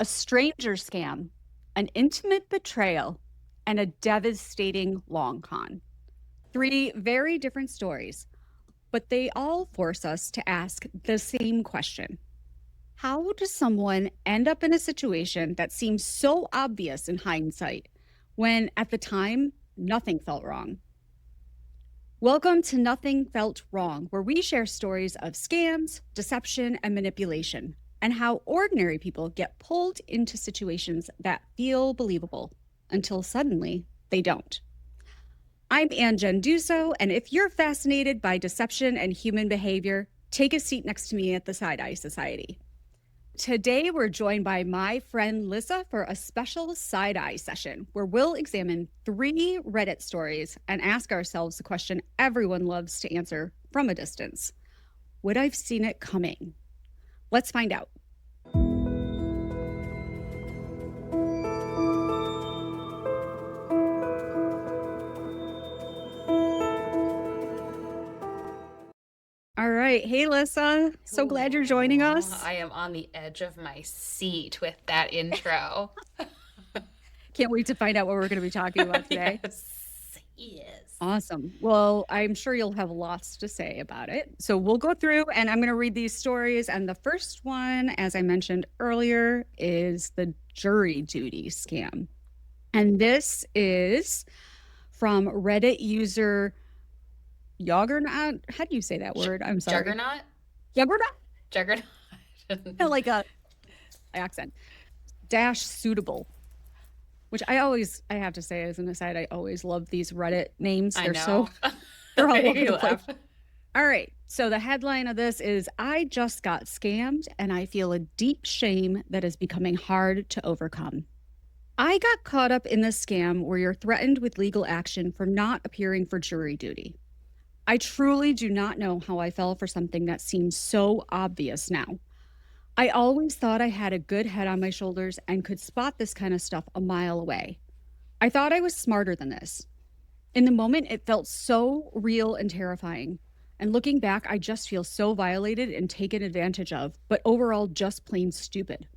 a stranger scam, an intimate betrayal, and a devastating long con. Three very different stories, but they all force us to ask the same question. How does someone end up in a situation that seems so obvious in hindsight when at the time nothing felt wrong? Welcome to Nothing Felt Wrong, where we share stories of scams, deception, and manipulation, and how ordinary people get pulled into situations that feel believable until suddenly they don't. I'm Ann Genduso, and if you're fascinated by deception and human behavior, take a seat next to me at the Side Eye Society. Today, we're joined by my friend Lyssa for a special side eye session where we'll examine 3 Reddit stories and ask ourselves the question everyone loves to answer from a distance. Would I've seen it coming? Let's find out. All right. Hey, Lyssa. So glad you're joining Ooh, us. I am on the edge of my seat with that intro. Can't wait to find out what we're going to be talking about today. Yes, yes. Awesome. Well, I'm sure you'll have lots to say about it. So we'll go through and I'm going to read these stories. And the first one, as I mentioned earlier, is the jury duty scam. And this is from Reddit user Juggernaut. How do you say that word? I'm sorry. Juggernaut? Juggernaut? Juggernaut? Like a accent. Dash suitable. Which I have to say as an aside, I always love these Reddit names. I They're know. they're all over You the place. laugh. All right. So the headline of this is I just got scammed and I feel a deep shame that is becoming hard to overcome. I got caught up in this scam where you're threatened with legal action for not appearing for jury duty. I truly do not know how I fell for something that seems so obvious now. I always thought I had a good head on my shoulders and could spot this kind of stuff a mile away. I thought I was smarter than this. In the moment, it felt so real and terrifying. And looking back, I just feel so violated and taken advantage of, but overall, just plain stupid.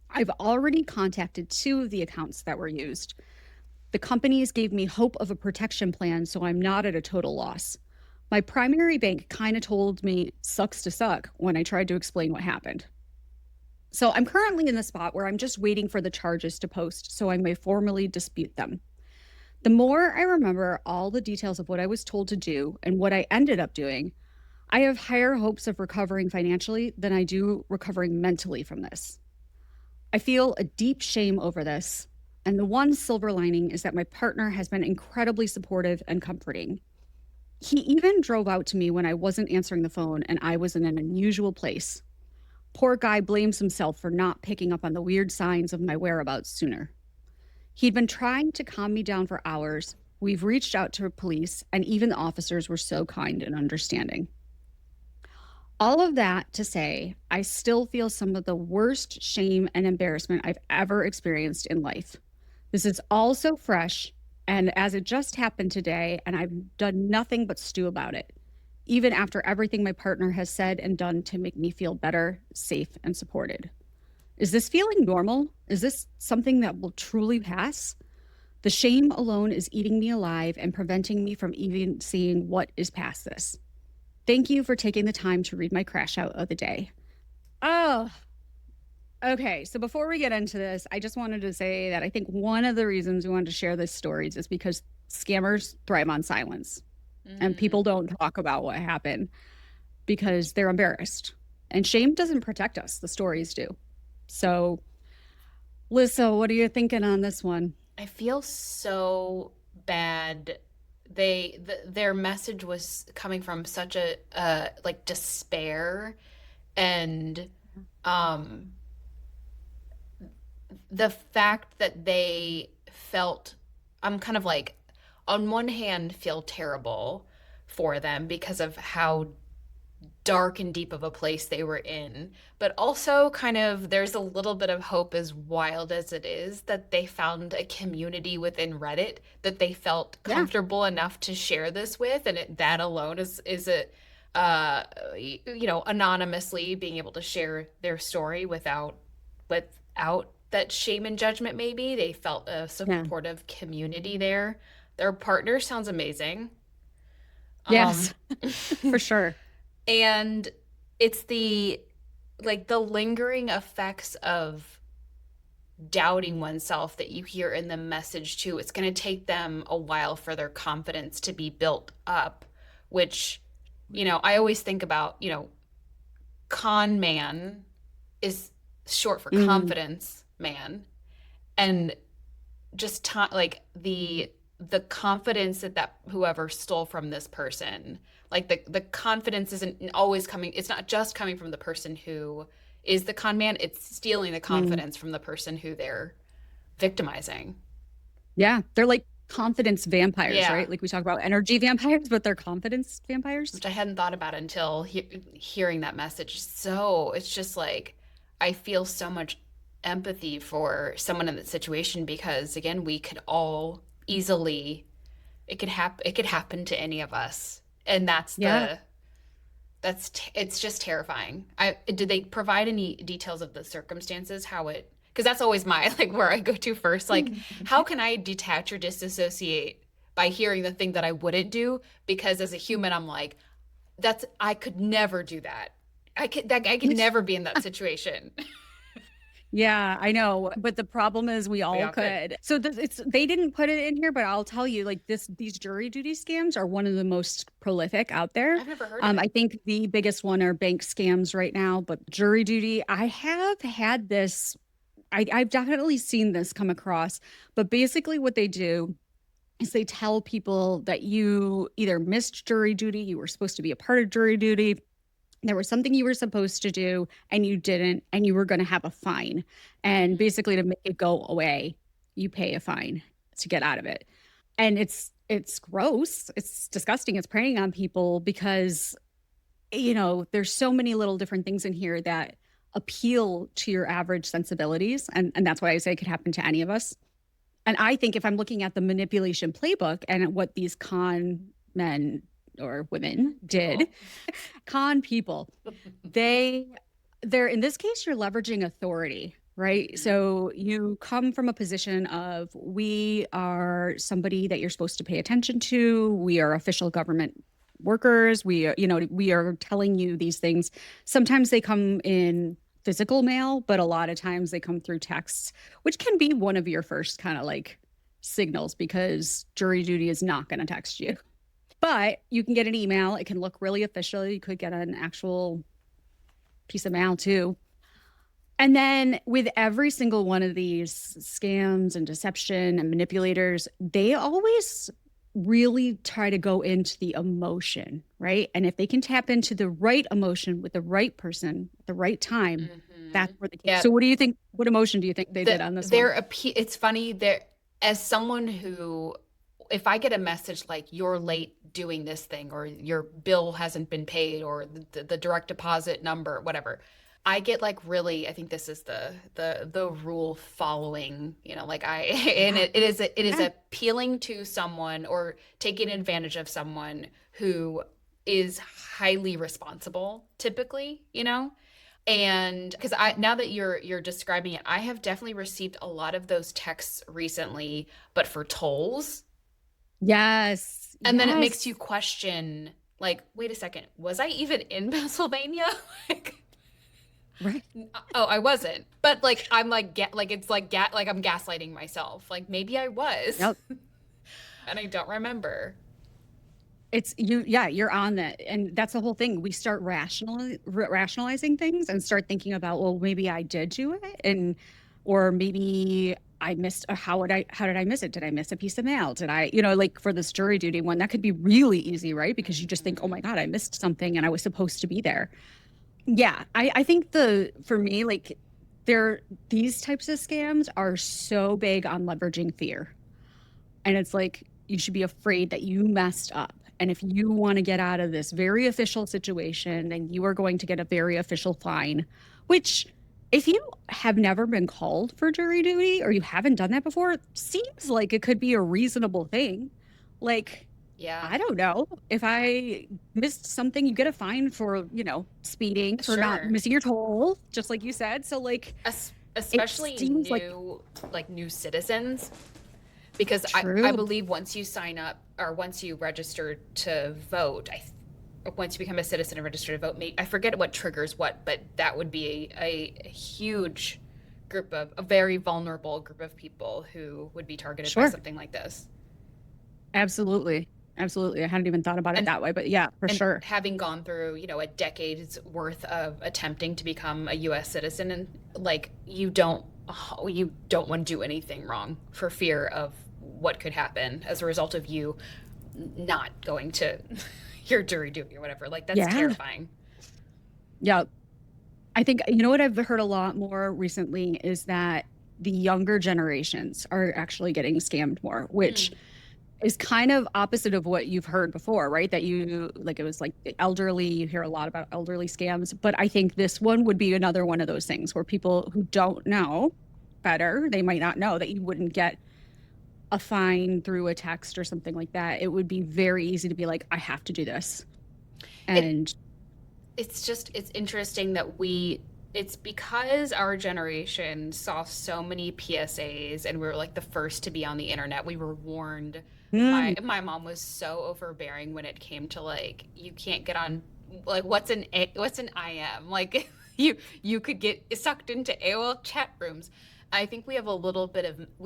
I've already contacted 2 of the accounts that were used. The companies gave me hope of a protection plan, so I'm not at a total loss. My primary bank kind of told me sucks to suck when I tried to explain what happened. So I'm currently in the spot where I'm just waiting for the charges to post so I may formally dispute them. The more I remember all the details of what I was told to do and what I ended up doing, I have higher hopes of recovering financially than I do recovering mentally from this. I feel a deep shame over this, and the one silver lining is that my partner has been incredibly supportive and comforting. He even drove out to me when I wasn't answering the phone and I was in an unusual place. Poor guy blames himself for not picking up on the weird signs of my whereabouts sooner. He'd been trying to calm me down for hours. We've reached out to police, and even the officers were so kind and understanding. All of that to say, I still feel some of the worst shame and embarrassment I've ever experienced in life. This is all so fresh, and as it just happened today, and I've done nothing but stew about it, even after everything my partner has said and done to make me feel better, safe, and supported. Is this feeling normal? Is this something that will truly pass? The shame alone is eating me alive and preventing me from even seeing what is past this. Thank you for taking the time to read my crash out of the day. Oh, okay. So before we get into this, I just wanted to say that I think one of the reasons we wanted to share these stories is because scammers thrive on silence and people don't talk about what happened because they're embarrassed. And shame doesn't protect us, the stories do. So, Lyssa, what are you thinking on this one? I feel so bad. Their message was coming from such a like despair and um the fact that they felt, I'm kind of like, on one hand feel terrible for them because of how dark and deep of a place they were in, but also kind of there's a little bit of hope, as wild as it is, that they found a community within Reddit that they felt Yeah. comfortable enough to share this with, and that alone is a anonymously being able to share their story without with out that shame and judgment maybe. They felt a Yeah. supportive community there. Their partner sounds amazing. Yes, Um for sure. and it's the like the lingering effects of doubting oneself that you hear in the message too. It's going to take them a while for their confidence to be built up, which, I always think about, con man is short for Mm, confidence man. And just like the confidence that whoever stole from this person, like the confidence isn't always coming, it's not just coming from the person who is the con man, it's stealing the mm. confidence from the person who they're victimizing. Yeah, they're like confidence vampires, Yeah, right? Like we talk about energy vampires, but they're confidence vampires. which I hadn't thought about until hearing that message. So it's just like I feel so much empathy for someone in that situation because again, we could all easily, it could happen to any of us. And Yeah. it's just terrifying. I Did they provide any details of the circumstances, how it, because that's always my like where I go to first, like how can I detach or disassociate by hearing the thing that I wouldn't do, because as a human I'm like, that's, I could never do that. I could never be in that situation. Yeah, I know, but the problem is we We all all could. could. So it's they didn't put it in here, but I'll tell you, like these jury duty scams are one of the most prolific out there. I've never heard of I it. think the biggest one are bank scams right now, but jury duty, I have had this. I've definitely seen this come across, but basically what they do is they tell people that you either missed jury duty, you were supposed to be a part of jury duty, there was something you were supposed to do and you didn't, and you were going to have a fine. And basically, to make it go away, you pay a fine to get out of it. And it's gross. It's disgusting. It's preying on people because there's so many little different things in here that appeal to your average sensibilities, and that's why I say it could happen to any of us. And I think if I'm looking at the manipulation playbook and what these con men or women did, People. con people, they they're in this case you're leveraging authority, right? Mhm. So you come from a position of we are somebody that you're supposed to pay attention to, we are official government workers, we are telling you these things. Sometimes they come in physical mail, but a lot of times they come through texts, which can be one of your first kind of like signals because jury duty is not going to text you. But you can get an email. It can look really official. You could get an actual piece of mail too. And then with every single one of these scams and deception and manipulators, they always really try to go into the emotion, right? And if they can tap into the right emotion with the right person at the right time, that's Mhm. where the key. Yeah, So what do you think? What emotion do you think they did on this one? it's funny there, as someone who, if I get a message like you're late doing this thing or your bill hasn't been paid or the direct deposit number, whatever, I get like really, I think this is the rule following, like I and Yeah. it is Yeah. appealing to someone or taking advantage of someone who is highly responsible typically, and because I, now that you're describing it, I have definitely received a lot of those texts recently, but for tolls. Yes. And then it makes you Yes. question, like, wait a second, was I even in Pennsylvania? Like, Right. oh, I wasn't. But like I'm like like it's like like I'm gaslighting myself. Like maybe I was Yep. and I don't remember. It's you, yeah, you're on that. And that's the whole thing. We start rationalizing things and start thinking about, well, maybe I did do it. And, or maybe I missed, how did I miss it? Did I miss a piece of mail? Did I, like for this jury duty one, that could be really easy, right? Because you just think, oh Hmm. my God, I missed something and I was supposed to be there. Yeah. I think for me, like, these types of scams are so big on leveraging fear. And it's like, you should be afraid that you messed up. And if you want to get out of this very official situation, then you are going to get a very official fine, which, if you have never been called for jury duty or you haven't done that before, seems like it could be a reasonable thing. Like, Yeah. I don't know. If I missed something, you get a fine for, speeding, for not Sure. missing your toll, just like you said. So, like, It especially seems like new citizens, because I true. believe once you sign up or once you register to vote, once you become a citizen and register to vote, I forget what triggers what, but that would be a huge group of a very vulnerable group of people who would be targeted by Sure. something like this. Absolutely. Absolutely. I hadn't even thought about it And that way, but yeah, for and sure. having gone through, a decade's worth of attempting to become a US citizen, and like you don't want to do anything wrong for fear of what could happen as a result of you not going to your jury duty or whatever. Like that's Yeah. terrifying. Yeah. I think, you know what I've heard a lot more recently is that the younger generations are actually getting scammed more, which Mm. is kind of opposite of what you've heard before, right? That you like it was like the elderly, you hear a lot about elderly scams, but I think this one would be another one of those things where people who don't know better, they might not know that you wouldn't get a fine through a text or something like that. It would be very easy to be like, I have to do this. It And it's interesting that it's because our generation saw so many PSAs and we were like the first to be on the internet. We were warned. My mm, my mom was so overbearing when it came to like you can't get on, like what's an IM? Like you could get sucked into AOL chat rooms. I think we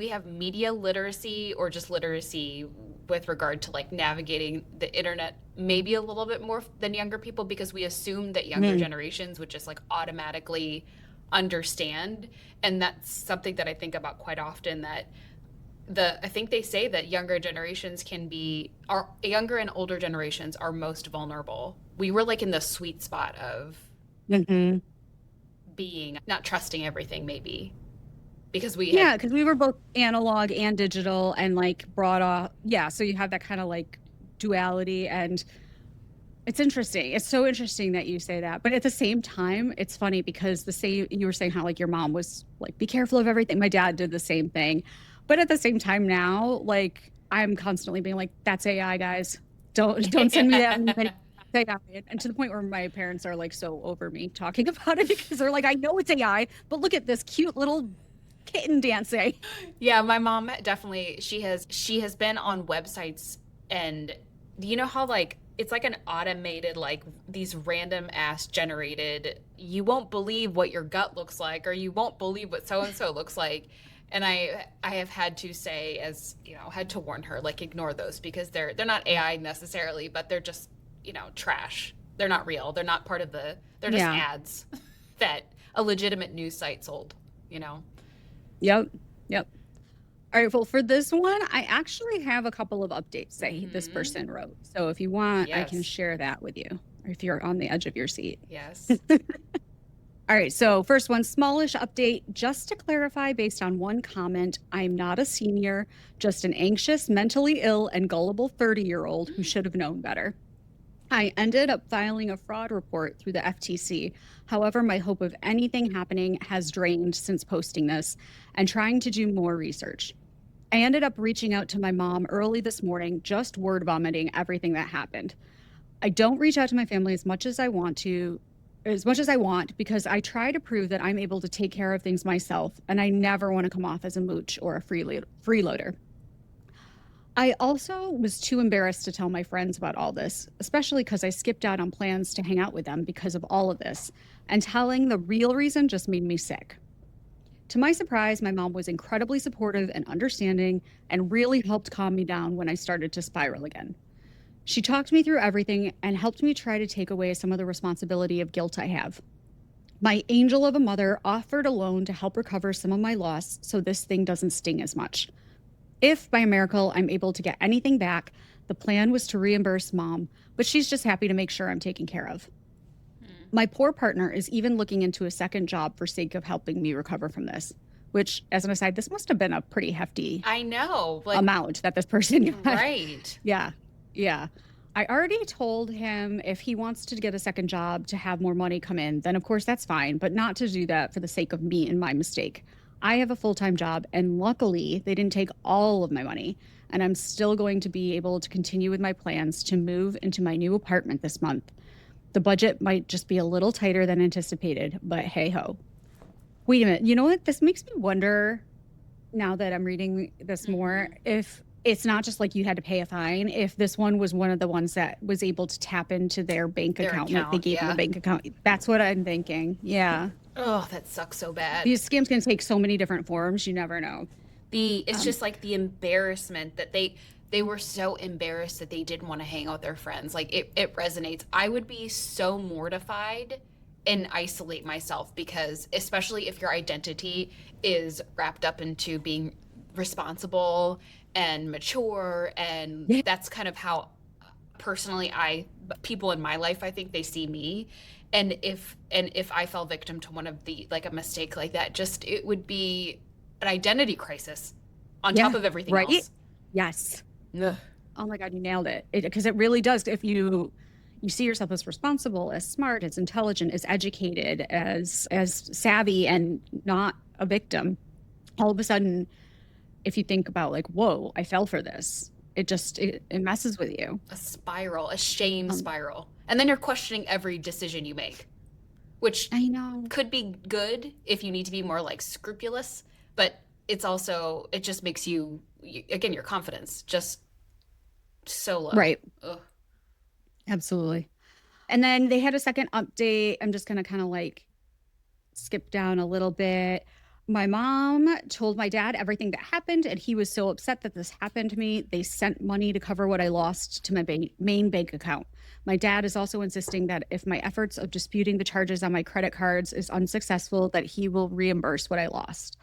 have media literacy, or just literacy with regard to like navigating the internet, maybe a little bit more than younger people, because we assume that younger mm, generations would just like automatically understand. And that's something that I think about quite often, that I think they say that younger and older generations are most vulnerable. We were like in the sweet spot of mhm. being not trusting everything, maybe because we had. Yeah, because we were both analog and digital and like brought off. Yeah, so you have that kind of like duality. And it's interesting. It's so interesting that you say that. But at the same time, it's funny because the same you were saying how like your mom was like, be careful of everything. My dad did the same thing. But at the same time now, like I'm constantly being like, that's AI, guys. Don't send me that many. That's AI. And to the point where my parents are like so over me talking about it because they're like, I know it's AI, but look at this cute little kitten dancing. Yeah, my mom definitely, she has been on websites, and you know how like it's like an automated, like these random ass generated, you won't believe what your gut looks like, or you won't believe what so and so looks like. And I have had to say, as had to warn her, like ignore those, because they're not AI necessarily, but they're just, trash. They're not real. They're not part of they're just Yeah. ads that a legitimate news site sold, you know. Yep. Yep. All right. Well, for this one, I actually have a couple of updates that this Mhm. person wrote. So if you want, I can Yes. share that with you, or if you're on the edge of your seat. Yes. All right. So, first one, smallish update. Just to clarify, based on one comment, I'm not a senior, just an anxious, mentally ill, and gullible 30-year-old who should have known better. I ended up filing a fraud report through the FTC. However, my hope of anything happening has drained since posting this and trying to do more research. I ended up reaching out to my mom early this morning, just word vomiting everything that happened. I don't reach out to my family as much as I want, because I try to prove that I'm able to take care of things myself, and I never want to come off as a mooch or a freeloader. I also was too embarrassed to tell my friends about all this, especially because I skipped out on plans to hang out with them because of all of this, and telling the real reason just made me sick. To my surprise, my mom was incredibly supportive and understanding and really helped calm me down when I started to spiral again. She talked me through everything and helped me try to take away some of the responsibility of guilt I have. My angel of a mother offered a loan to help recover some of my loss so this thing doesn't sting as much. If by a miracle I'm able to get anything back, the plan was to reimburse mom, but she's just happy to make sure I'm taken care of. Hmm. My poor partner is even looking into a second job for sake of helping me recover from this, which, as an aside, this must have been a pretty hefty I know, like, amount that this person got. right. Yeah. Yeah. I already told him if he wants to get a second job to have more money come in, then of course that's fine, but not to do that for the sake of me and my mistake. I have a full-time job, and luckily they didn't take all of my money, and I'm still going to be able to continue with my plans to move into my new apartment this month. The budget might just be a little tighter than anticipated, but hey ho. Wait a minute. You know what? This makes me wonder now that I'm reading this more, Hmm. if it's not just like you had to pay a fine, if this one was one of the ones that was able to tap into their bank Their account, like they account, gave them a yeah. bank account. That's what I'm thinking. Yeah. Oh, that sucks so bad. These scams can take so many different forms, you never know. It's Um, just like the embarrassment that they were so embarrassed that they didn't want to hang out with their friends. Like it resonates. I would be so mortified and isolate myself because especially if your identity is wrapped up into being responsible and mature, and yeah. that's kind of how personally I people in my life I think they see me. And if I fell victim to one of the like a mistake like that, just it would be an identity crisis on top Yeah. of everything Right? else. Yes. Ugh. Oh my God, you nailed it. Because it really does. If you see yourself as responsible, as smart, as intelligent, as educated, as savvy and not a victim, all of a sudden, if you think about like, whoa, I fell for this, it messes with you. A spiral, a shame Um, spiral. And then you're questioning every decision you make, which I know. could be good if you need to be more like scrupulous, but it's also it just makes you again your confidence just so low. Right. Ugh. Absolutely. And then they had a second update. I'm just gonna kind of like skip down a little bit. My mom told my dad everything that happened, and he was so upset that this happened to me. They sent money to cover what I lost to my main bank account. My dad is also insisting that if my efforts of disputing the charges on my credit cards is unsuccessful, that he will reimburse what I lost.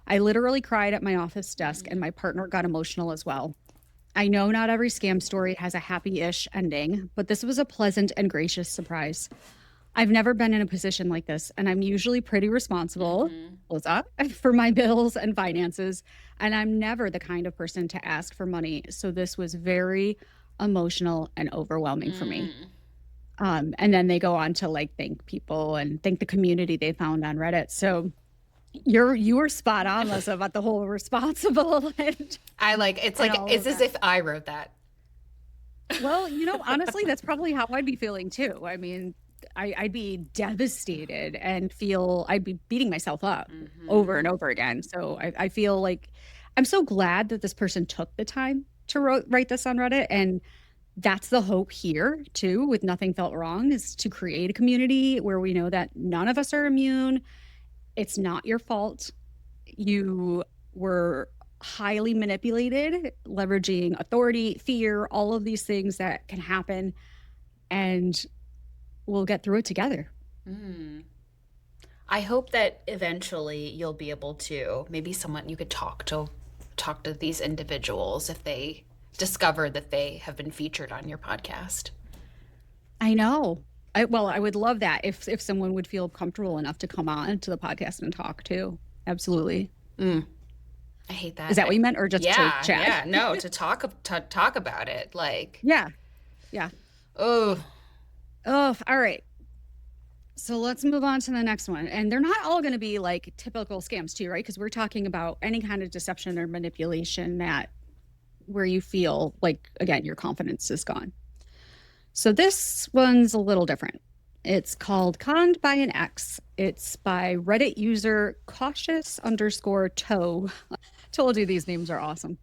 I literally cried at my office desk, and Mm. my partner got emotional as well. I know not every scam story has a happy ish ending, but this was a pleasant and gracious surprise. I've never been in a position like this, and I'm usually pretty responsible, Mm-hmm. Lyssa, for my bills and finances. And I'm never the kind of person to ask for money. So this was very emotional and overwhelming for me. Mm. And then they go on to like thank people and thank the community they found on Reddit. So you were spot on, Lyssa, about the whole responsible I like it's and like all it's of as that. if I wrote that. Well, honestly, that's probably how I'd be feeling too. I mean, I'd be devastated and feel I'd be beating myself up over and Mm-hmm. over again. So I feel like I'm so glad that this person took the time to write this on Reddit. And that's the hope here too, with Nothing Felt Wrong, is to create a community where we know that none of us are immune. It's not your fault. You were highly manipulated, leveraging authority, fear, all of these things that can happen. And we'll get through it together. Mm. I hope that eventually you'll be able to maybe someone you could talk to these individuals if they discover that they have been featured on your podcast. I know. I would love that if someone would feel comfortable enough to come on to the podcast and talk too. Absolutely. Mm. I hate Is that. that what you meant, or just to Yeah, chat? yeah, no, to talk about it like Yeah. Yeah. oh, Oh, all right. So let's move on to the next one. And they're not all going to be like typical scams too, right? Because we're talking about any kind of deception or manipulation that where you feel like again your confidence is gone. So this one's a little different. It's called Conned by an X. It's by Reddit user cautious underscore toe. Told you these names are awesome.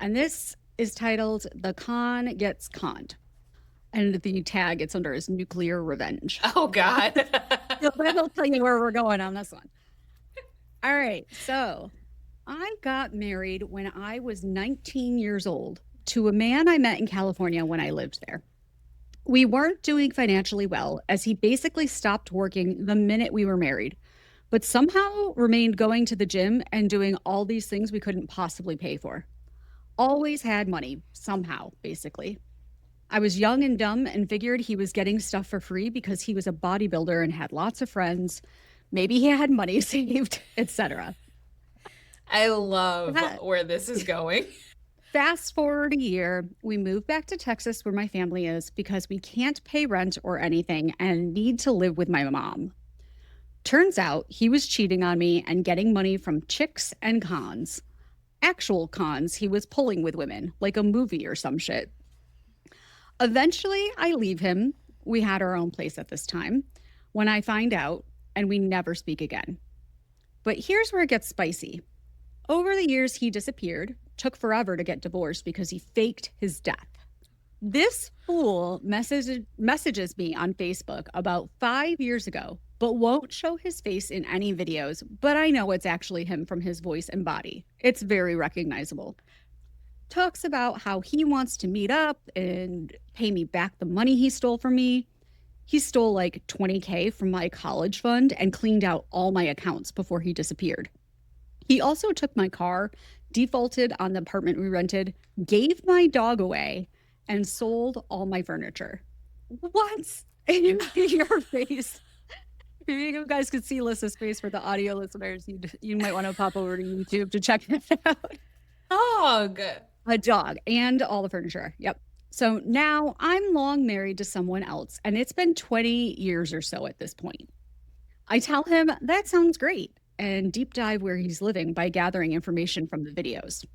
And this is titled The Con Gets Conned. And the tag it's under is nuclear revenge. oh God. So that'll tell you where we're going on this one. All right. So I got married when I was 19 years old to a man I met in California when I lived there. We weren't doing financially well as he basically stopped working the minute we were married, but somehow remained going to the gym and doing all these things we couldn't possibly pay for. Always had money, somehow, basically. I was young and dumb and figured he was getting stuff for free because he was a bodybuilder and had lots of friends. Maybe he had money saved, etc. I love where this is going. Fast forward a year, we moved back to Texas where my family is because we can't pay rent or anything and need to live with my mom. Turns out he was cheating on me and getting money from chicks and cons. Actual cons he was pulling with women, like a movie or some shit. Eventually, I leave him. We had our own place at this time. When I find out, and we never speak again. But here's where it gets spicy. Over the years, he disappeared, took forever to get divorced because he faked his death. This fool messages me on Facebook about 5 years ago, but won't show his face in any videos. But I know it's actually him from his voice and body. It's very recognizable. Talks about how he wants to meet up and pay me back the money he stole from me. He stole like 20K from my college fund and cleaned out all my accounts before he disappeared. He also took my car, defaulted on the apartment we rented, gave my dog away, and sold all my furniture. What? In your face. If you guys could see Lyssa's face for the audio listeners, you might want to pop over to YouTube to check it out. Dog. A dog and all the furniture. Yep. So now I'm long married to someone else, and it's been 20 years or so at this point. I tell him that sounds great and deep dive where he's living by gathering information from the videos.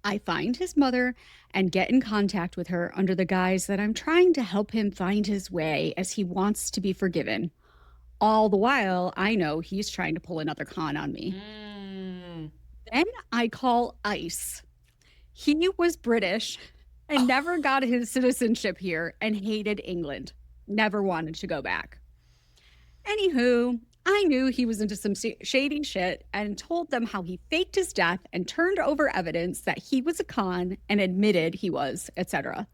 I find his mother and get in contact with her under the guise that I'm trying to help him find his way as he wants to be forgiven. All the while, I know he's trying to pull another con on me. Then I call ICE. He was British and never got his citizenship here and hated England. Never wanted to go back. Anywho, I knew he was into some shady shit and told them how he faked his death and turned over evidence that he was a con and admitted he was, etc.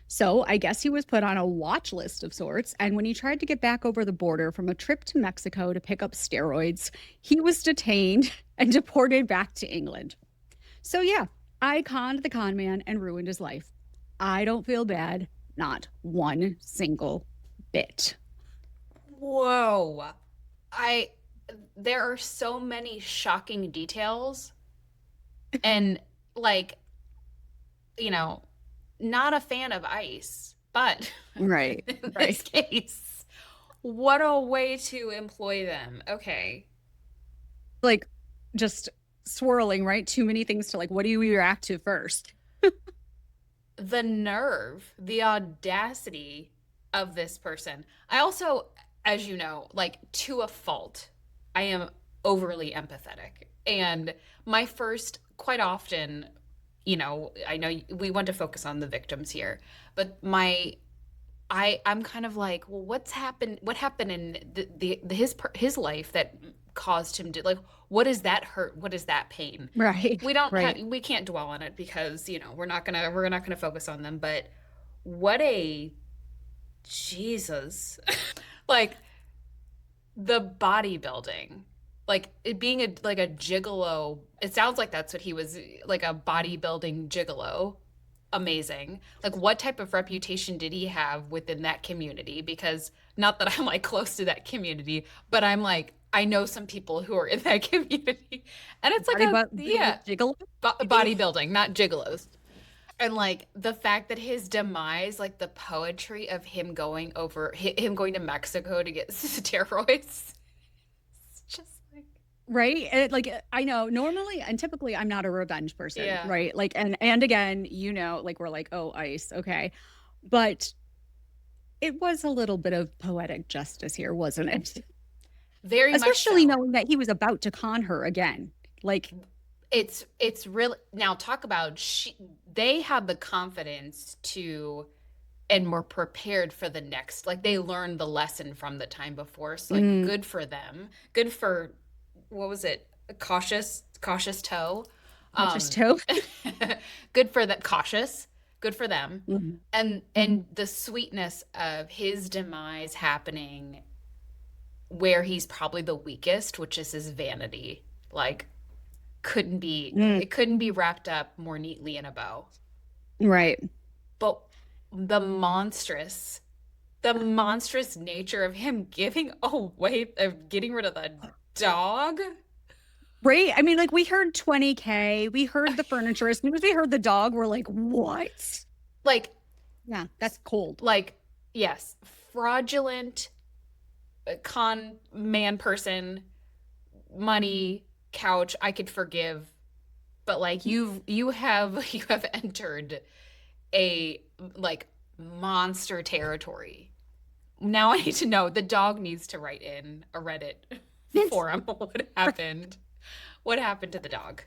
So I guess he was put on a watch list of sorts. And when he tried to get back over the border from a trip to Mexico to pick up steroids, he was detained and deported back to England. So yeah, I conned the con man and ruined his life. I don't feel bad, not one single bit. Whoa. I there are so many shocking details and like, you know, not a fan of ice, but Right, in right. this case, what a way to employ them. Okay. Like just swirling, right? Too many things to like, what do you react to first? The nerve, the audacity of this person. I also, as you know, like to a fault, I am overly empathetic. And my first, quite often, I know we want to focus on the victims here, but I'm kind of like, well, what happened in his life that caused him to, like, what is that hurt? What is that pain? Right, right. We can't dwell on it because, we're not gonna focus on them, but what a Jesus. Like the bodybuilding, like it being like a gigolo. It sounds like that's what he was, like a bodybuilding gigolo. Amazing. Like what type of reputation did he have within that community? Because not that I'm like close to that community, but I'm like I know some people who are in that community. And it's like Jiggle. bodybuilding, not gigolos. And like the fact that his demise, like the poetry of him going to Mexico to get steroids. It's just like Right. And like I know normally and typically I'm not a revenge person, yeah. right? Like and again, like we're like, oh, ice, okay. But it was a little bit of poetic justice here, wasn't it? Very much Especially so. knowing that he was about to con her again. Like, It's really now talk about they had the confidence to and were prepared for the next, like they learned the lesson from the time before, so like good for them, good for what was it, a cautious toe, just toe. good for that, cautious, good for them. Mhm. And the sweetness of his demise happening where he's probably the weakest, which is his vanity, like Mm, it couldn't be wrapped up more neatly in a bow. right. But the monstrous nature of him giving away, of getting rid of the dog. Right. I mean, like we heard 20K, we heard the furniture. As soon as we heard the dog, we're like, what? Like, Yeah, that's cold. like, yes, fraudulent con man person, money, couch, I could forgive. But like you have you have entered a like monster territory. Now I need to know, the dog needs to write in a Reddit. It's for him. What happened to the dog?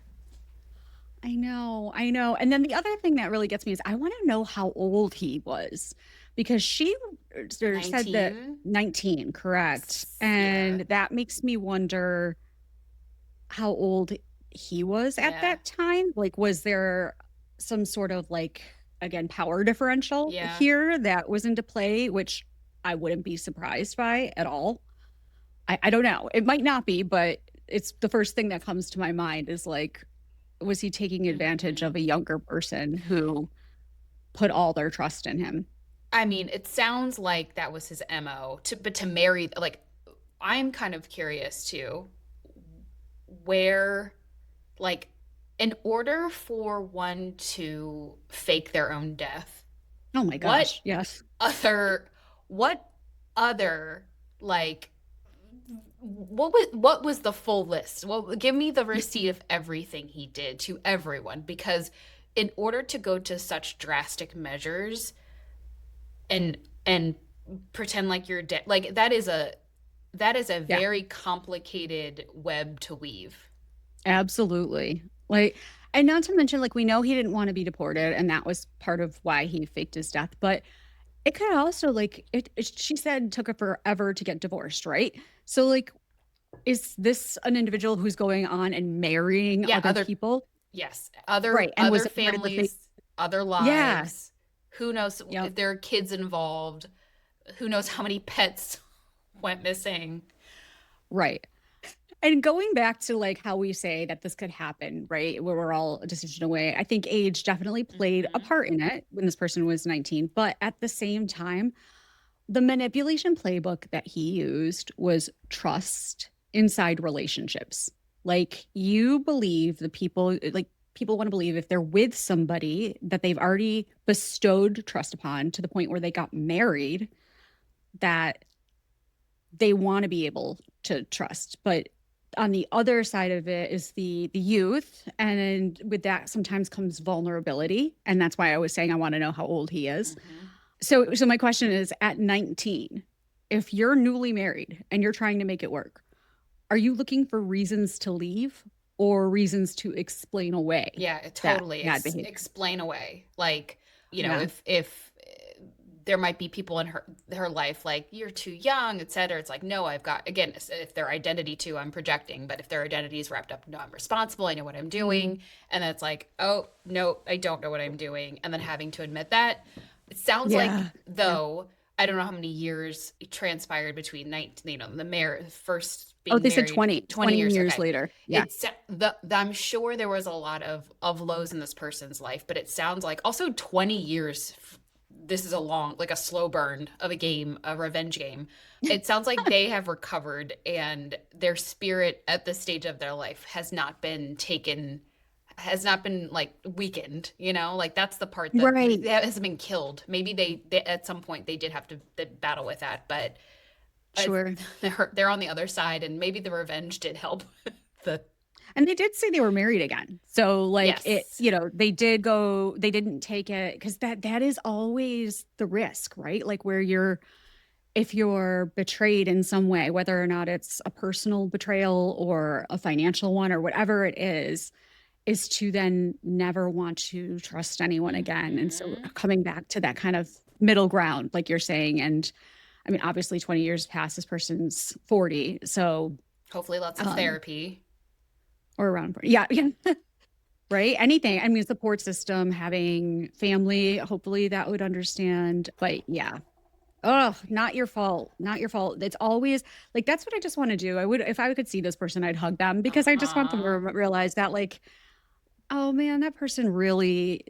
I know, I know. And then the other thing that really gets me is I want to know how old he was because she said that 19. 19, correct? Yeah. And that makes me wonder how old he was at Yeah. that time. Like, was there some sort of like, again, power differential Yeah. here that was into play, which I wouldn't be surprised by at all? I don't know. It might not be, but it's the first thing that comes to my mind is like, was he taking advantage Hmm. of a younger person who put all their trust in him? I mean, it sounds like that was his MO. But to marry, like, I'm kind of curious too, where, like, in order for one to fake their own death, Oh my what gosh. Yes. other, what other, like, what was the full list? Well, give me the receipt of everything he did to everyone, because in order to go to such drastic measures and pretend like you're dead, like that is a Yeah, very complicated web to weave. absolutely. Like, and not to mention, like, we know he didn't want to be deported, and that was part of why he faked his death. But it could also, like, she said it took her forever to get divorced, right? So, like, is this an individual who's going on and marrying Yeah, other people? yes, other Right. And was other it part of the fake? families, other Yeah. lives. Who knows Yep. if there are kids involved? Who knows how many pets went missing? Right. And going back to like how we say that this could happen, right? Where we're all a decision away. I think age definitely played a Hmm. part in it when this person was 19. But at the same time, the manipulation playbook that he used was trust inside relationships. Like you believe the people, like people want to believe if they're with somebody that they've already bestowed trust upon to the point where they got married, that they want to be able to trust. But on the other side of it is the youth, and with that sometimes comes vulnerability, and that's why I was saying I want to know how old he is. Hmm. So my question is, at 19, if you're newly married and you're trying to make it work, are you looking for reasons to leave or reasons to explain away Yeah, it that totally bad behavior? explain away. Like, Yeah. if there might be people in her life like you're too young, etc. It's like, no, I've got, again, if their identity too, I'm projecting, but if their identity is wrapped up, no, I'm responsible, I know what I'm Mhm. doing, and then it's like, oh no, I don't know what I'm doing, and then having to admit that. It sounds like, Yeah. Yeah. though, I don't know how many years transpired between 19, the first Oh, being they said married, 20, 20 20 years. years Okay. later. Yeah. I'm sure there was a lot of lows in this person's life, but it sounds like also 20 years. This is a long, like a slow burn of a game, a revenge game. It sounds like they have recovered and their spirit at this stage of their life has not been like weakened, like that's the part Right. that hasn't been killed. Maybe they at some point they did have to battle with that, but uh, Sure. they're on the other side, and maybe the revenge did help. the And they did say they were married again. So like it, Yes. they did go, they didn't take it because that is always the risk, right? Like where you're if you're betrayed in some way, whether or not it's a personal betrayal or a financial one or whatever it is to then never want to trust anyone again. And so Hmm. coming back to that kind of middle ground, like you're saying, and I mean, obviously 20 years past, this person's 40. So, Hopefully lots of um, therapy. or around 40. Yeah. Yeah. Right. Anything. I mean, support system, having family, hopefully that would understand. But yeah. Oh, not your fault. Not your fault. It's always like that's what I just want to do. I would if I could see this person, I'd hug them because I just want them to Uh-huh. realize that like, oh man, that person really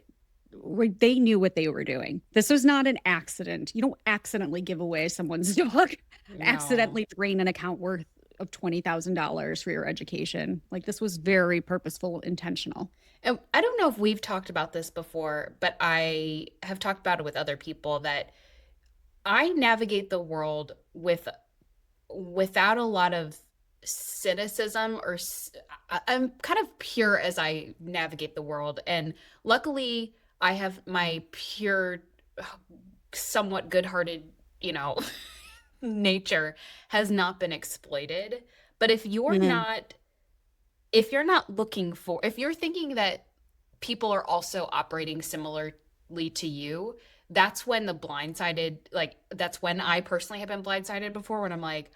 they knew what they were doing. This was not an accident. You don't accidentally give away someone's dog, No. accidentally drain an account worth of $20,000 for your education. Like this was very purposeful, intentional. And I don't know if we've talked about this before, but I have talked about it with other people that I navigate the world without a lot of cynicism I'm kind of pure as I navigate the world, and luckily I have my pure, somewhat good-hearted, you know nature has not been exploited. But Mhm. if you're not looking for, if you're thinking that people are also operating similarly to you, that's when the blindsided, like, that's when I personally have been blindsided before, when I'm like,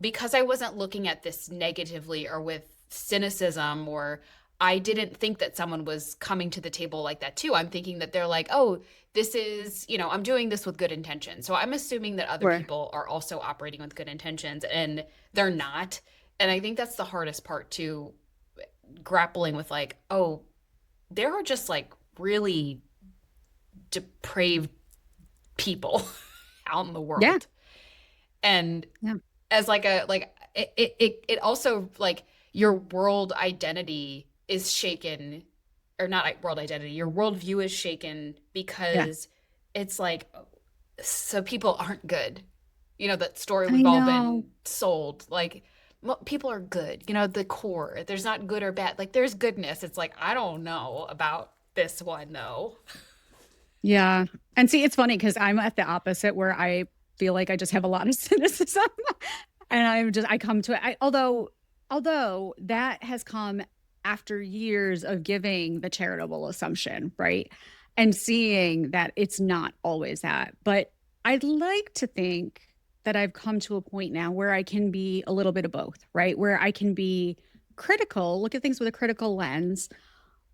because I wasn't looking at this negatively or with cynicism, or I didn't think that someone was coming to the table like that too. I'm thinking that they're like, oh, this is, I'm doing this with good intention. So I'm assuming that other Sure. people are also operating with good intentions, and they're not. And I think that's the hardest part too, grappling with like, oh, there are just like really depraved people out in the Yeah. world. And Yeah. as like a like it also like your world identity is shaken, or not world identity, your worldview is shaken Yeah. because it's like, so people aren't good. That story I we've all know. been sold, like, people are good, the core, there's not good or bad, like there's goodness. It's like, I don't know about this one though. Yeah. And see, it's funny because I'm at the opposite where I feel like I just have a lot of cynicism. And I come to it. Although that has come after years of giving the charitable assumption, right? And seeing that it's not always that. But I'd like to think that I've come to a point now where I can be a little bit of both, right? Where I can be critical, look at things with a critical lens,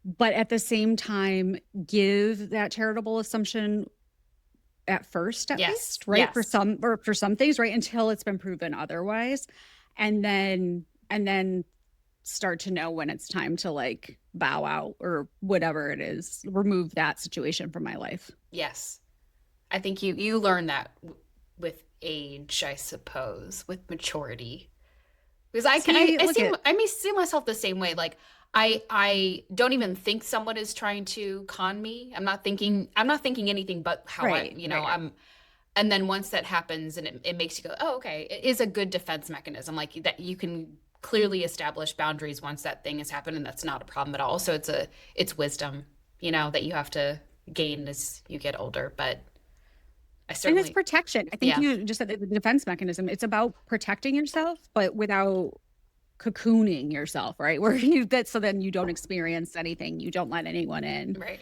but at the same time give that charitable assumption at first, at Yes, least, right? For yes. some, or for some things, right? Until it's been proven otherwise. And then start to know when it's time to like bow out or whatever it is, remove that situation from my life. Yes, I think you learn that with age, I suppose, with maturity. Because See, look at I may see myself the same way. Like, I don't even think someone is trying to con me. I'm not thinking anything but how right, right. I'm. And then once that happens, and it makes you go, oh, okay, it is a good defense mechanism. Like, that you can clearly establish boundaries once that thing has happened, and that's not a problem at all. So it's wisdom, that you have to gain as you get older. But I And it's certainly, protection. I think yeah, you just said the defense mechanism. It's about protecting yourself, but without cocooning yourself, right? Where you that so then you don't experience anything, you don't let anyone in. right.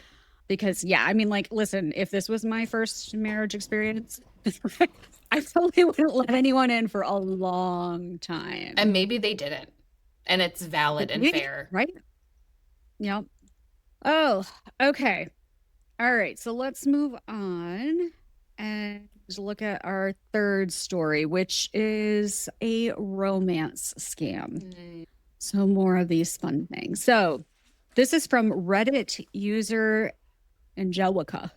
Because yeah, I mean, like, listen, if this was my first marriage experience, I totally wouldn't let anyone in for a long And time. maybe they didn't, and it's valid and Maybe, fair. right? Yep. Oh, okay. All right. So let's move on and look at our third story, which is a romance scam. Mm. So more of these fun things. So this is from Reddit user Angelica.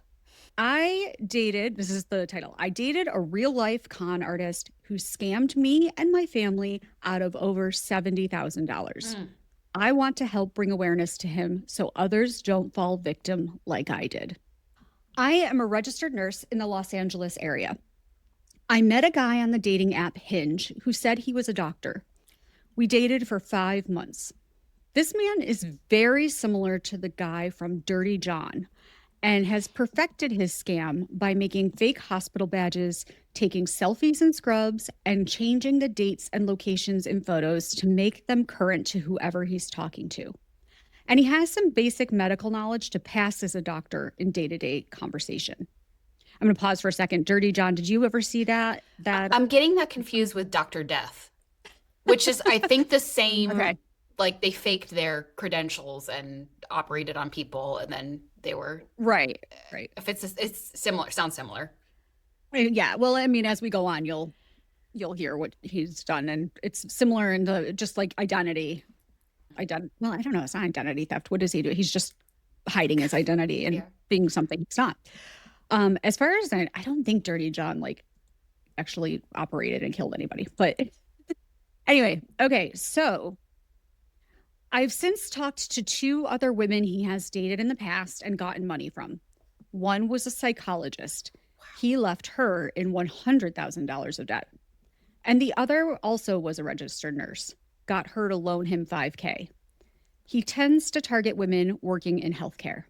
This is the title. I dated a real life con artist who scammed me and my family out of over $70,000. Mm. I want to help bring awareness to him so others don't fall victim like I did. I am a registered nurse in the Los Angeles area. I met a guy on the dating app Hinge who said he was a doctor. We dated for 5 months. This man is very similar to the guy from Dirty John and has perfected his scam by making fake hospital badges, taking selfies in scrubs, and changing the dates and locations in photos to make them current to whoever he's talking to. And he has some basic medical knowledge to pass as a doctor in day to day conversation. I'm going to pause for a second. Dirty John, did you ever see that? I'm getting that confused with Dr. Death, which is, I think, the same. Okay. Like, they faked their credentials and operated on people, and then they were. Right. Right. If it's similar, sounds similar. Yeah. Well, I mean, as we go on, you'll hear what he's done, and it's similar in the just like identity. Well, I don't know. It's not identity theft. What does he do? He's just hiding his identity and Yeah. being something he's not. As far as I don't think Dirty John like actually operated and killed anybody. But anyway, okay. So I've since talked to two other women he has dated in the past and gotten money from. One was a psychologist. He left her in $100,000 of debt. And the other also was a registered nurse, got her to loan him 5K. He tends to target women working in healthcare.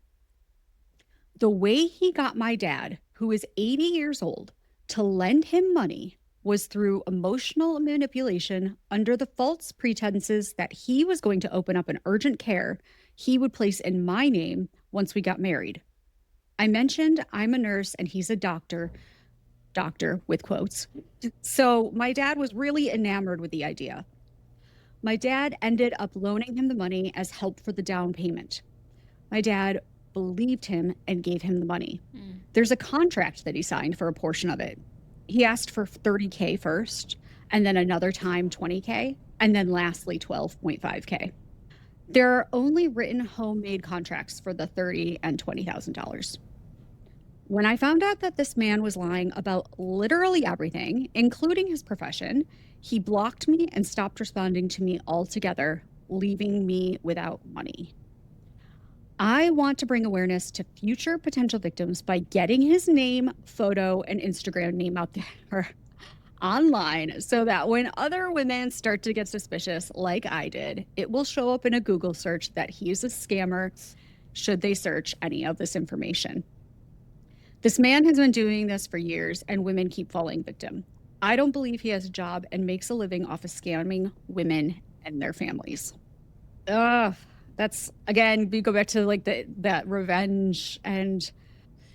The way he got my dad, who is 80 years old, to lend him money was through emotional manipulation under the false pretenses that he was going to open up an urgent care he would place in my name once we got married. I mentioned I'm a nurse and he's a doctor with quotes. So my dad was really enamored with the idea. My dad ended up loaning him the money as help for the down payment. My dad believed him and gave him the money. Mm. There's a contract that he signed for a portion of it. He asked for 30K first, and then another time 20K, and then lastly 12.5K. There are only written homemade contracts for the $30,000 and $20,000. When I found out that this man was lying about literally everything, including his profession, he blocked me and stopped responding to me altogether, leaving me without money. I want to bring awareness to future potential victims by getting his name, photo, and Instagram name out there online so that when other women start to get suspicious, like I did, it will show up in a Google search that he's a scammer should they search any of this information. This man has been doing this for years, and women keep falling victim. I don't believe he has a job and makes a living off of scamming women and their families. Ugh, that's again, we go back to like that revenge and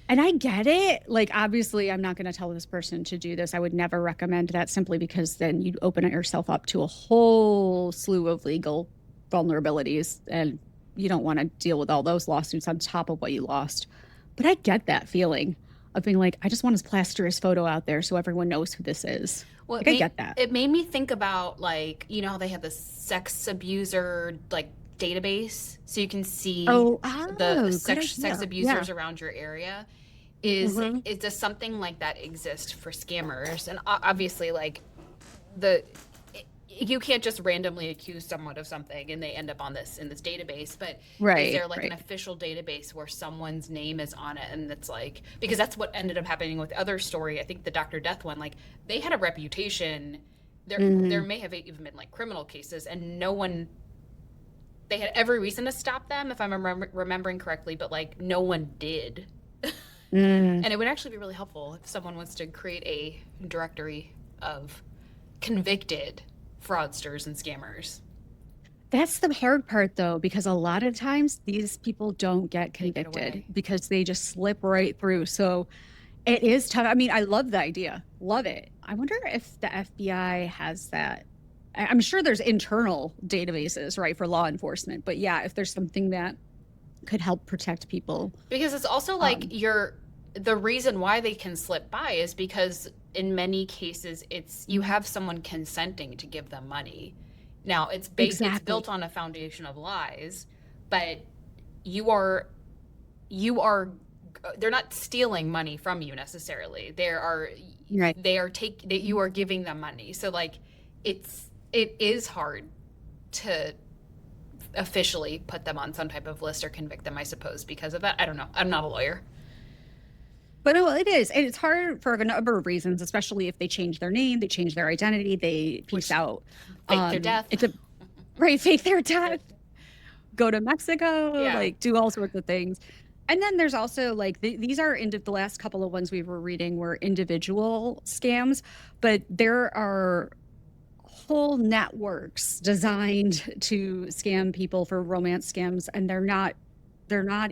I get it. Like, obviously, I'm not going to tell this person to do this. I would never recommend that simply because then you open yourself up to a whole slew of legal vulnerabilities, and you don't want to deal with all those lawsuits on top of what you lost. But I get that feeling of being like, I just want to plaster his photo out there so everyone knows who this is. Well, Like, I get that. it made me think about, like, you know how they have the sex abuser like database, so you can see Oh, the oh, good sex idea. Yeah. abusers around your area. Is Hmm. does something like that exist for scammers? And obviously, like, the you can't just randomly accuse someone of something and they end up on this in this database. But is Right, there like an right. official database where someone's name is on it, and it's like, because that's what ended up happening with the other story, I think the Dr. Death one, like, they had a reputation. There Hmm. may have even been like criminal cases, and no one, they had every reason to stop them, if I'm remembering correctly, but like no one did. Mm. And it would actually be really helpful if someone wants to create a directory of convicted fraudsters and scammers. That's the hard part, though, because a lot of times these people don't get They get convicted away. because they just slip right through. So it is tough. I mean, I love the idea, love it. I wonder if the FBI has that. I'm sure there's internal databases, right, for law enforcement. But yeah, if there's something that could help protect people. Because it's also like, Um, the reason why they can slip by is because in many cases it's you have someone consenting to give them money. Now it's built exactly. on a foundation of lies, but you are you are they're not stealing money from you necessarily. Right. They are take that you are giving them money. So like, it is hard to officially put them on some type of list or convict them, I suppose, because of that. I don't know. I'm not a lawyer. But no, it is. And it's hard for a number of reasons, especially if they change their name, they change their identity, they peace Which, out. fake their death. It's a right, fake their death, go to Mexico, Yeah. like do all sorts of things. And then there's also like these are into the last couple of ones we were reading were individual scams, but there are whole networks designed to scam people for romance scams, and they're not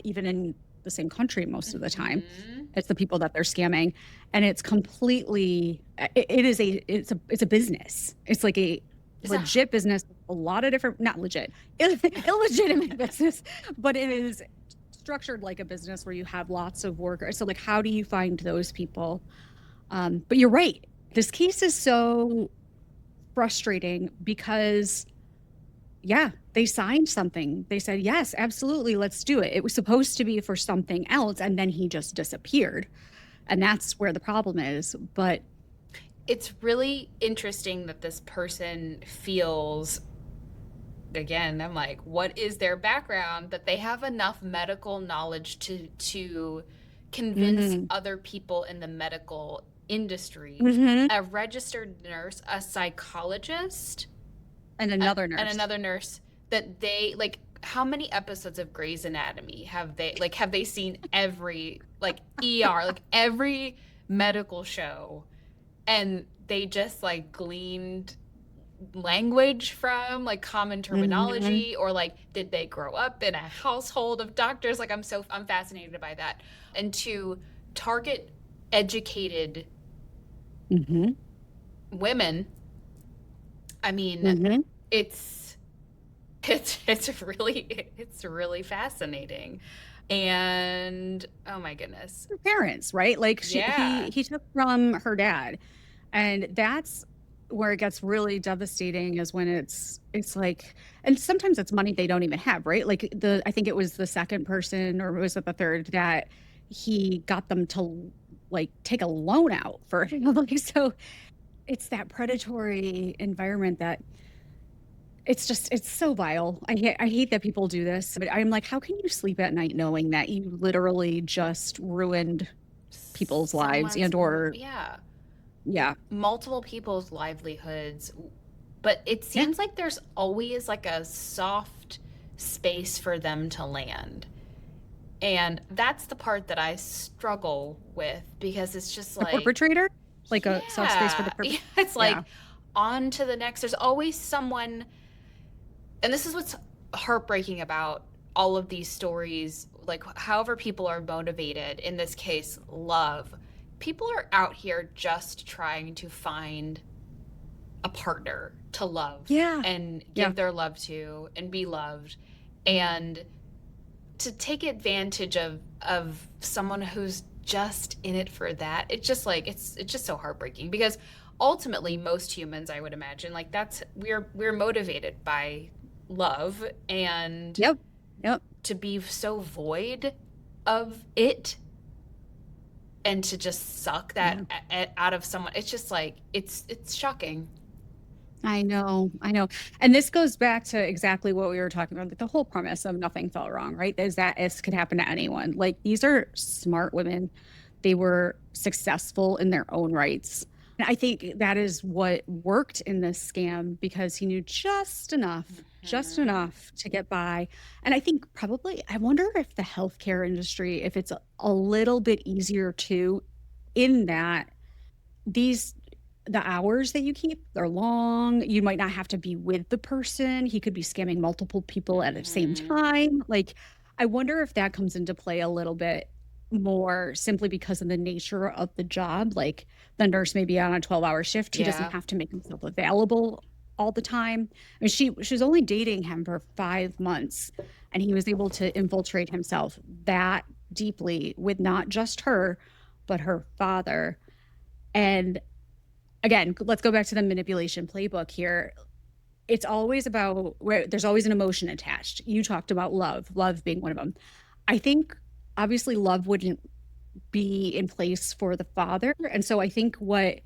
even in the same country most of the time. Hmm. It's the people that they're scamming, and it's completely it's a business. It's like a Is that legit business, a lot of different, not legit, illegitimate business, but it is structured like a business where you have lots of workers. So like, how do you find those people? But you're right. This case is so frustrating because yeah, they signed something. They said, yes, absolutely, let's do it. It was supposed to be for something else, and then he just disappeared. And that's where the problem is. But it's really interesting that this person feels, again, I'm like, what is their background, that they have enough medical knowledge to convince mhm, other people in the medical industry, mhm, a registered nurse, a psychologist, and another and nurse. another nurse, that they like, how many episodes of Grey's Anatomy have they seen? Every, like, ER, like every medical show, and they just like gleaned language from, like common Mhm. terminology, or like did they grow up in a household of doctors? Like I'm fascinated by that. And to target educated Mhm. women, I mean, Mhm. it's it's really fascinating. And oh my goodness. Her parents, right? Like Yeah. he took from her dad. And that's where it gets really devastating is when it's like, and sometimes it's money they don't even have, right? Like I think it was the second person, or was it the third, that he got them to like take a loan out for, like, so it's that predatory environment that it's just, it's so vile. I hate that people do this, but I'm like, how can you sleep at night knowing that you literally just ruined people's lives and or Yeah, yeah. multiple people's livelihoods. But it Yeah. seems like there's always like a soft space for them to land. And that's the part that I struggle with, because it's just A like, perpetrator? Like a soft space for the yeah, perp yeah, it's yeah. like on to the next. There's always someone, and this is what's heartbreaking about all of these stories, like however people are motivated, in this case, love. People are out here just trying to find a partner to love Yeah. and Yeah. give their love to and be loved. And to take advantage of someone who's just in it for that, it's just like it's just so heartbreaking, because ultimately most humans, I would imagine, like that's we're motivated by love. And Yep. Yep. to be so void of it, and to just suck that Yeah. out of someone, it's just like it's shocking. I know. I know. And this goes back to exactly what we were talking about. Like the whole premise of nothing felt wrong, right? Is that this could happen to anyone. Like these are smart women. They were successful in their own rights. And I think that is what worked in this scam because he knew just Hmm. enough to get by. And I think probably, I wonder if the healthcare industry, if it's a little bit easier too, in that these the hours that you keep, they're long. You might not have to be with the person. He could be scamming multiple people at the same Hmm. time. Like, I wonder if that comes into play a little bit more simply because of the nature of the job. Like, the nurse may be on a 12-hour shift. He doesn't Yeah. have to make himself available all the time. I mean, she was only dating him for 5 months, and he was able to infiltrate himself that deeply with not just her, but her father. And again, let's go back to the manipulation playbook here. It's always about where there's always an emotion attached. You talked about love being one of them. I think obviously love wouldn't be in place for the father. And so I think what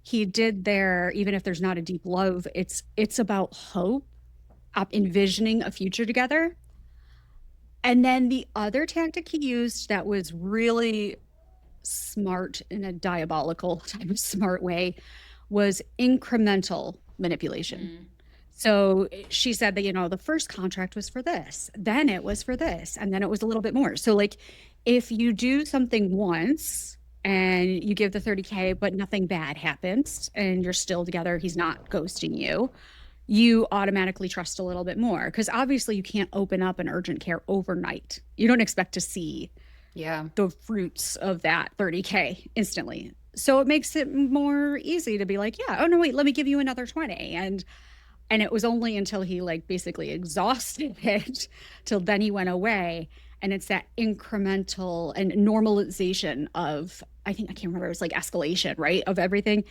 he did there, even if there's not a deep love, it's about hope, envisioning a future together. And then the other tactic he used that was really smart in a diabolical type of smart way was incremental manipulation. Mm. So she said that, the first contract was for this, then it was for this, and then it was a little bit more. So, like, if you do something once and you give the 30K, but nothing bad happens and you're still together, he's not ghosting you, you automatically trust a little bit more. Because obviously, you can't open up an urgent care overnight. You don't expect to see Yeah. the fruits of that 30K instantly. So it makes it more easy to be like, yeah, oh no, wait, let me give you another 20. And it was only until he like basically exhausted it till then he went away. And it's that incremental and normalization of, I think I can't remember, it was like escalation, right? Of everything.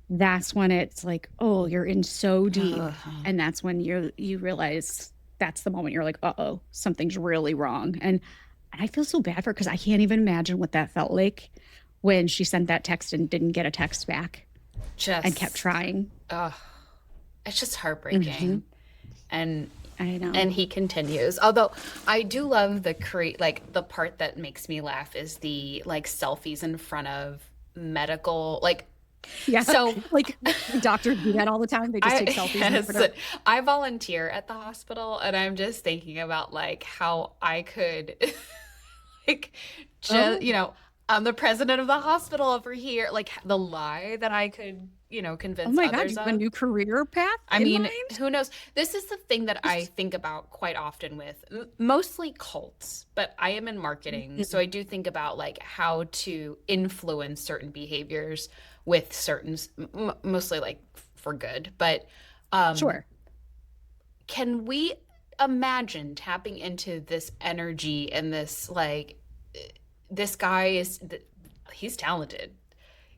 That's when it's like, oh, you're in so deep. Ugh. And that's when you realize that's the moment you're like, uh-oh, something's really wrong. And I feel so bad for her because I can't even imagine what that felt like when she sent that text and didn't get a text back and kept Just, trying. ugh. It's just Hmm. heartbreaking. And I know. and he continues. Although I do love the create, like the part that makes me laugh is the like selfies in front of medical, like, Yeah. so Like doctors do that all the time. They just take I selfies in yes, front of. I volunteer at the hospital, and I'm just thinking about like how I could like just, Oh, I'm the president of the hospital over here, like the lie that I could Oh convince my god, others you have a of. new career path I in mean, mind? who knows? This is the thing that I think about quite often with mostly cults, but I am in marketing, so Mhm. I do think about like how to influence certain behaviors with certain, mostly like for good. But um, Sure. can we imagine tapping into this energy and this like this guy is he's talented.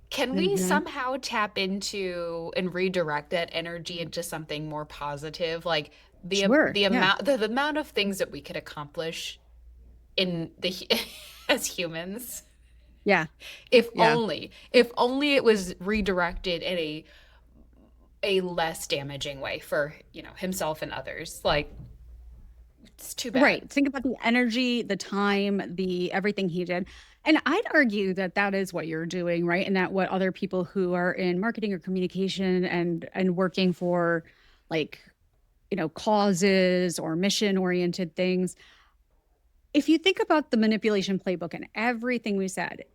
Can we Mhm. somehow tap into and redirect that energy into something more positive? Like Sure, the yeah. the amount of things that we could accomplish in the as humans. Yeah, yeah. If only it was redirected in a less damaging way for, himself and others. Like it's too bad. Right. Think about the energy, the time, the everything he did. And I'd argue that that is what you're doing, right? And that what other people who are in marketing or communication and working for like, causes or mission oriented things. If you think about the manipulation playbook and everything we said,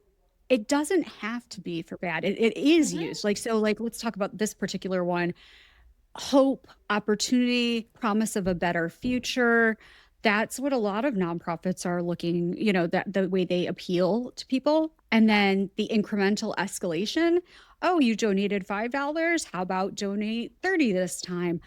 it doesn't have to be for bad. It is Hmm. used. Like, so like let's talk about this particular one. Hope, opportunity, promise of a better future. That's what a lot of nonprofits are looking, that the way they appeal to people. And Yeah. then the incremental escalation. Oh, you donated $5. How about donate 30 this time?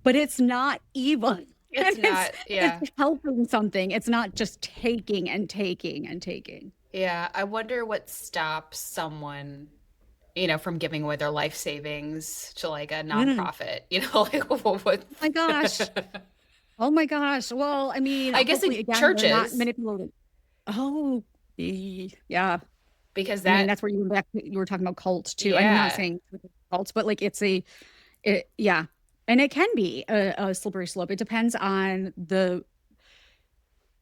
But it's not evil. It's And it's not, it's yeah. helping something. It's not just taking and taking and taking. Yeah. I wonder what stops someone from giving away their life savings to like a Mm. nonprofit, like what? Oh my gosh. Oh my gosh. Well, I mean, I guess hopefully in again, they're not churches, manipulating. Oh, yeah. because I mean, that, that's where you were talking about cults too. I'm not yeah. saying cults, but like yeah. And it can be a slippery slope. It depends on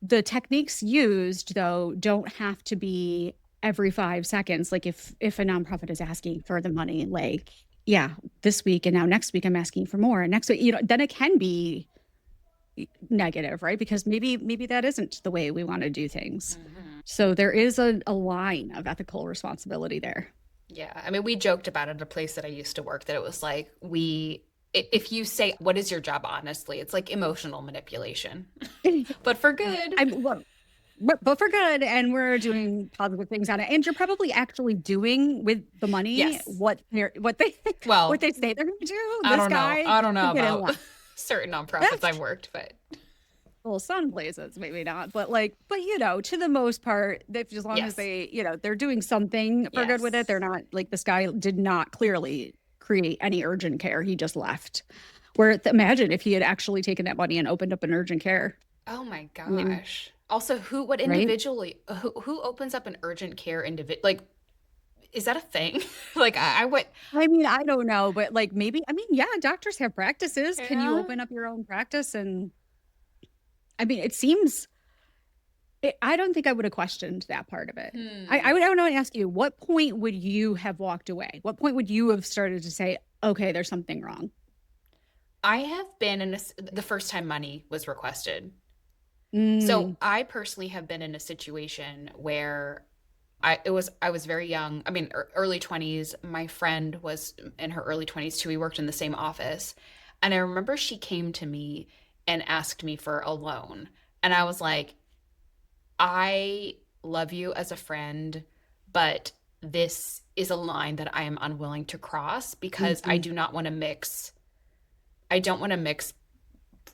the techniques used, though, don't have to be every 5 seconds. Like if a nonprofit is asking for the money, like, yeah, this week and now next week I'm asking for more. And next week, then it can be negative, right? Because maybe that isn't the way we want to do things. Hmm. So there is a line of ethical responsibility there. Yeah. I mean, we joked about it at a place that I used to work that it was like, if you say, what is your job, honestly, it's like emotional manipulation, but for good. I'm well, but for good, and we're doing positive things on it. And you're probably actually doing with the money Yes. what Well, they say they're going to do. I This don't know. guy I don't know could get in about line. certain nonprofits I've worked, but Well, some places maybe not, but to the most part, if as long as yes. they, they're doing something for good with it, they're Yes. not like this guy did not clearly create any urgent care. He just left. Where imagine if he had actually taken that money and opened up an urgent care. Oh my I mean, gosh. Also, what right? individually, who opens up an urgent care like, is that a thing? Like, I would, I mean, I don't know, but like maybe, I mean, yeah, doctors have practices. Can you yeah. open up your own practice? And I mean, it seems, I don't think I would have questioned that part of it. Hmm. I would want to ask you, what point would you have walked away? What point would you have started to say, okay, there's something wrong? I have been in the first time money was requested. So Mm, I personally have been in a situation where I was very young. I mean, early 20s. My friend was in her early 20s too. We worked in the same office. And I remember she came to me and asked me for a loan. And I was like, I love you as a friend, but this is a line that I am unwilling to cross because mhm, I don't want to mix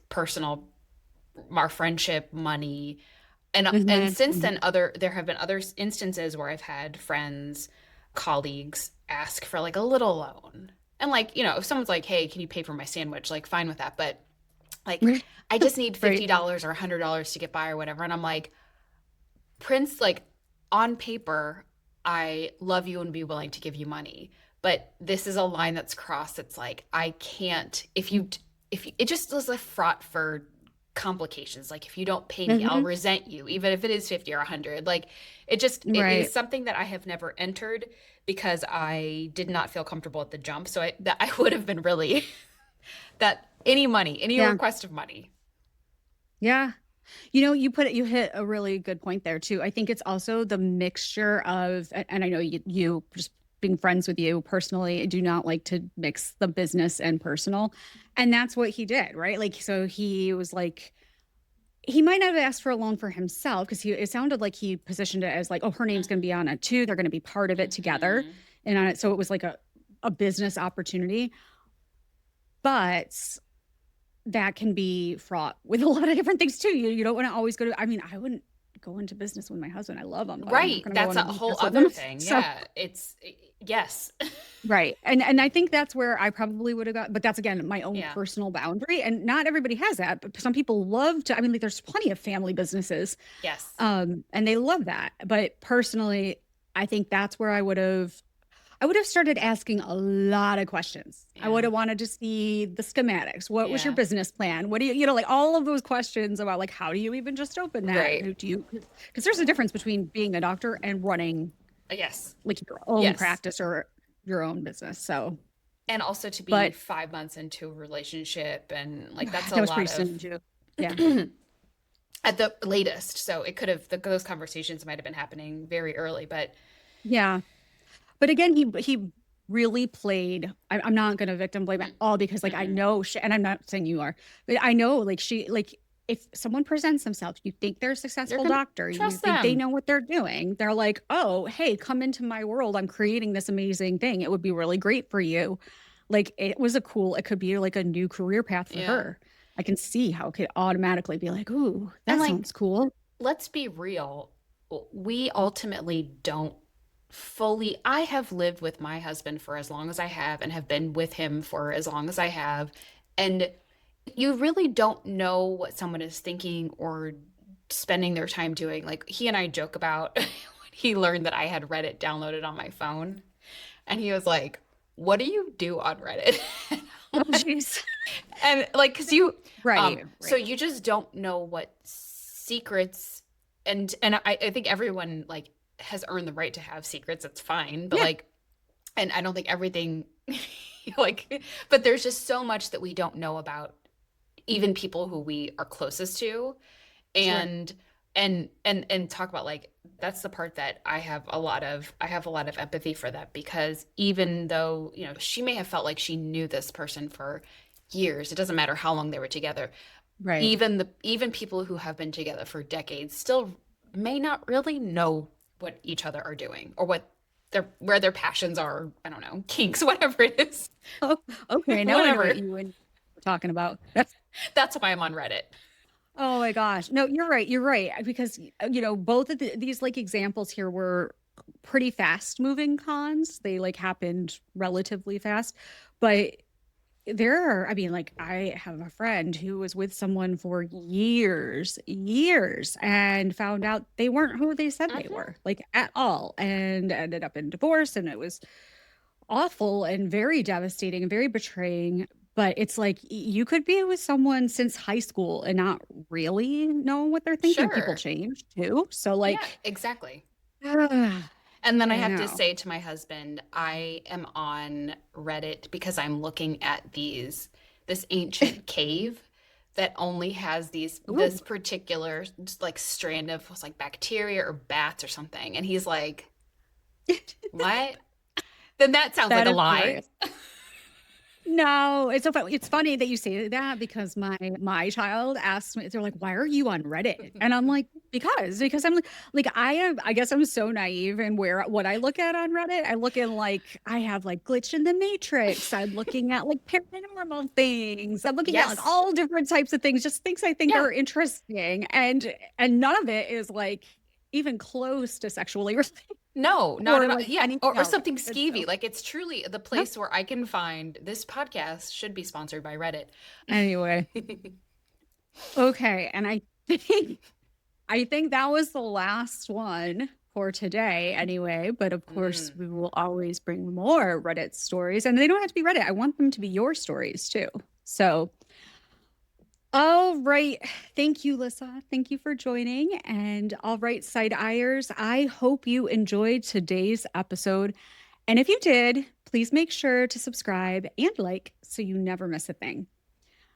personal our friendship, money, and mhm, since mhm. then there have been other instances where I've had friends, colleagues ask for like a little loan. And like, if someone's like, "Hey, can you pay for my sandwich?" Like fine with that, but like I just need Right. $50 or $100 to get by or whatever. And I'm like, Prince, like on paper, I love you and be willing to give you money. But this is a line that's crossed. It's like, I can't, it just is a fraught for complications. Like, if you don't pay me, I'll Mhm. resent you, even if it is 50 or 100. Like, it is Right. something that I have never entered because I did not feel comfortable at the jump. So that I would have been really, that any money, any Yeah. request of money. Yeah. You hit a really good point there too. I think it's also the mixture of, and I know you just being friends with you personally. I do not like to mix the business and personal. And that's what he did, right? Like, so he was like, he might not have asked for a loan for himself because it sounded like he positioned it as like, oh, her name's going to be on it too. They're going to be part of it together. Mm-hmm. And on it. So it was like a business opportunity. But that can be fraught with a lot of different things too. You don't want to always go to, I mean, I wouldn't go into business with my husband. I love him, but I'm not Right. going to go That's a into whole business with other him. thing. So, Yeah. Yes. right. And I think that's where I probably would have got, but that's again, my own Yeah. personal boundary. And not everybody has that, but some people love to, I mean, like there's plenty of family businesses, Yes. and they love that. But personally, I think that's where I would have started asking a lot of questions. I would Yeah. have wanted to see the schematics. What was your Yeah. business plan? What do you know, like all of those questions about like, how do you even just open that? Right. Do you, because there's a difference between being a doctor and running Yes. like your own Yes. practice or your own business. So, And also to be but 5 months into a relationship and like that's a that was pretty lot of soon too. Yeah. at the latest. So it could have those conversations might have been happening very early, but Yeah. But again, he really played. I'm not going to victim blame at all because like I mm-mm. know she, and I'm not saying you are, but I know like she like if someone presents themselves, you think they're a You're successful gonna doctor, you trust think they them. know what they're doing. They're like, oh, hey, come into my world. I'm creating this amazing thing. It would be really great for you. Like it could be like a new career path for Yeah. her. I can see how it could automatically be like, ooh, And that like sounds cool. let's be real. We ultimately don't fully. I have lived with my husband for as long as I have and have been with him for as long as I have. And you really don't know what someone is thinking or spending their time doing. Like he and I joke about when he learned that I had Reddit downloaded on my phone. And he was like, "What do you do on Reddit?" Oh, jeez. And like, cause Right, so right. you just don't know what secrets, and I think everyone like has earned the right to have secrets. It's fine, but Yeah, like, and I don't think everything, like, but there's just so much that we don't know about even people who we are closest to, sure. and and talk about like that's the part that I have a lot of empathy for that because even though she may have felt like she knew this person for years, it doesn't matter how long they were together, Right. even people who have been together for decades still may not really know what each other are doing or what where their passions are. I don't know, kinks, whatever it is. Oh, okay. Now I know what Whatever. you and were talking about. That's why I'm on Reddit. Oh my gosh. No, you're right. You're right. Because, both of these like examples here were pretty fast moving cons. They like happened relatively fast. But I mean, like, I have a friend who was with someone for years, and found out they weren't who they said they Hmm. were, like, at all, and ended up in divorce. And it was awful and very devastating and very betraying. But it's like you could be with someone since high school and not really know what they're thinking. People Sure. change too. So Yeah, like, exactly. I And then I have to know. say to my husband, I am on Reddit because I'm looking at this ancient cave that only has this Ooh. particular like strand of was like bacteria or bats or something. And he's like, "What?" Then that sounds like That a is lie. hilarious. No, it's so funny. It's funny that you say that because my child asked me, they're like, "Why are you on Reddit?" And I'm like, because I'm like I guess I'm so naive and where what I look at on Reddit, I look at like I have like glitch in the matrix. I'm looking at like paranormal things. I'm looking at like Yes. all different types of things, just things I think Yeah. are interesting. And none of it is like even close to sexually No, not or at all. like Yeah, anything or else. something And skeevy. so Like it's truly the yeah. place where I can find this podcast should be sponsored by Reddit. Anyway, okay. And I think that was the last one for today anyway. But of course, Mm. we will always bring more Reddit stories. And they don't have to be Reddit. I want them to be your stories too. So, all right. Thank you, Lyssa. Thank you for joining. And all right, side eyers, I hope you enjoyed today's episode. And if you did, please make sure to subscribe and like so you never miss a thing.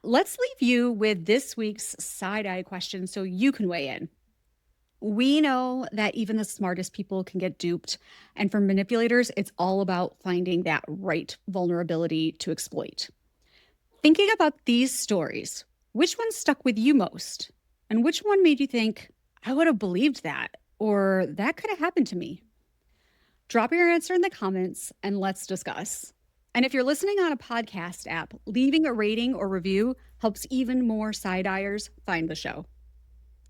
Let's leave you with this week's side eye question so you can weigh in. We know that even the smartest people can get duped. And for manipulators, it's all about finding that right vulnerability to exploit. Thinking about these stories, which one stuck with you most? And which one made you think, I would have believed that, or that could have happened to me? Drop your answer in the comments and let's discuss. And if you're listening on a podcast app, leaving a rating or review helps even more side-eyers find the show.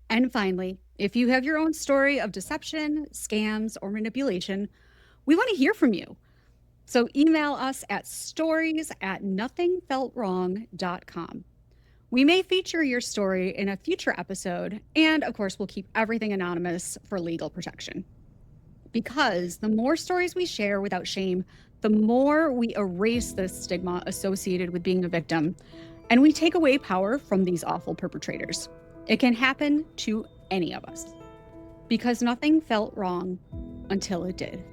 And finally, if you have your own story of deception, scams, or manipulation, we want to hear from you. So email us at stories@nothingfeltwrong.com. We may feature your story in a future episode, and of course, we'll keep everything anonymous for legal protection. Because the more stories we share without shame, the more we erase the stigma associated with being a victim, and we take away power from these awful perpetrators. It can happen to any of us because nothing felt wrong until it did.